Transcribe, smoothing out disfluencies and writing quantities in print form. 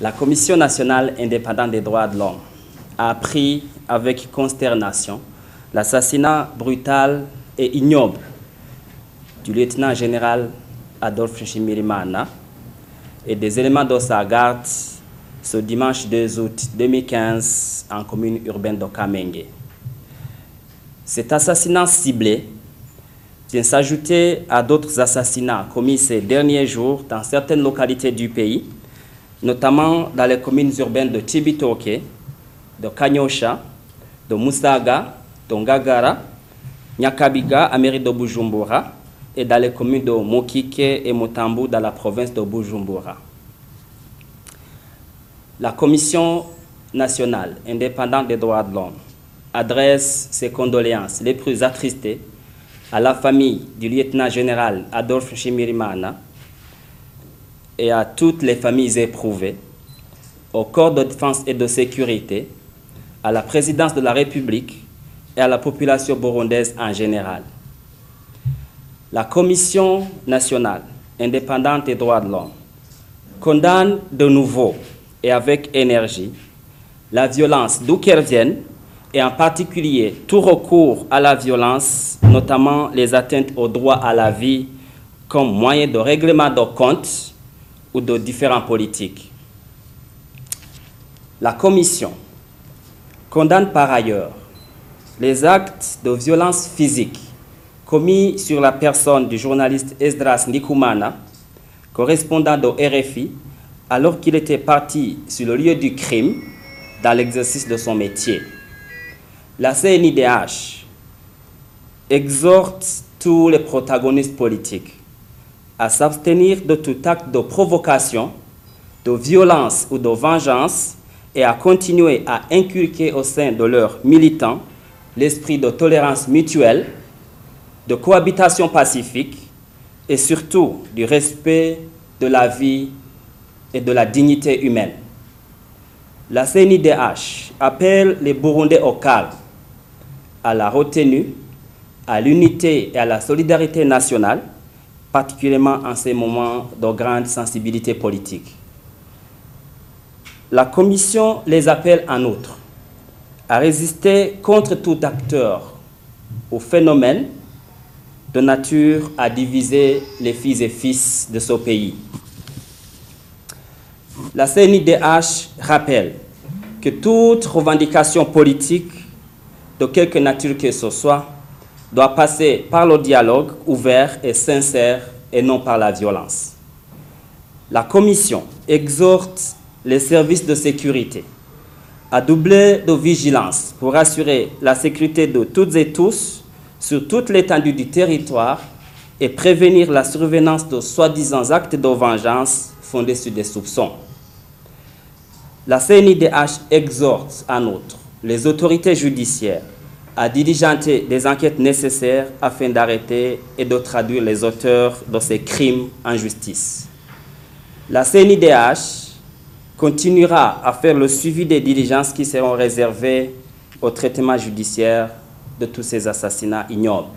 La Commission nationale indépendante des droits de l'homme a appris avec consternation l'assassinat brutal et ignoble du lieutenant-général Adolphe Nshimirimana et des éléments de sa garde ce dimanche 2 août 2015 en commune urbaine de Kamenge. Cet assassinat ciblé vient s'ajouter à d'autres assassinats commis ces derniers jours dans certaines localités du pays, notamment dans les communes urbaines de Cibitoke, de Kanyosha, de Musaga, de Ngagara, Nyakabiga, à mairie de Bujumbura, et dans les communes de Mokike et Motambu dans la province de Bujumbura. La Commission nationale indépendante des droits de l'homme adresse ses condoléances les plus attristées à la famille du lieutenant-général Adolphe Nshimirimana et à toutes les familles éprouvées, au corps de défense et de sécurité, à la présidence de la République et à la population burundaise en général. La Commission nationale indépendante des droits de l'homme condamne de nouveau et avec énergie la violence d'où qu'elle vienne, et en particulier tout recours à la violence, notamment les atteintes au droit à la vie comme moyen de règlement de comptes ou de différents politiques. La Commission condamne par ailleurs les actes de violence physique commis sur la personne du journaliste Esdras Ndikumana, correspondant de RFI, alors qu'il était parti sur le lieu du crime dans l'exercice de son métier. La CNIDH exhorte tous les protagonistes politiques à s'abstenir de tout acte de provocation, de violence ou de vengeance et à continuer à inculquer au sein de leurs militants l'esprit de tolérance mutuelle, de cohabitation pacifique et surtout du respect de la vie et de la dignité humaine. La CNIDH appelle les Burundais au calme, à la retenue, à l'unité et à la solidarité nationale, particulièrement en ces moments de grande sensibilité politique. La Commission les appelle en outre à résister contre tout acteur ou phénomène de nature à diviser les filles et fils de ce pays. La CNIDH rappelle que toute revendication politique de quelque nature que ce soit doit passer par le dialogue ouvert et sincère et non par la violence. La Commission exhorte les services de sécurité à doubler de vigilance pour assurer la sécurité de toutes et tous sur toute l'étendue du territoire et prévenir la survenance de soi-disant actes de vengeance fondés sur des soupçons. La CNIDH exhorte en outre les autorités judiciaires à diligenter des enquêtes nécessaires afin d'arrêter et de traduire les auteurs de ces crimes en justice. La CNIDH continuera à faire le suivi des diligences qui seront réservées au traitement judiciaire de tous ces assassinats ignobles.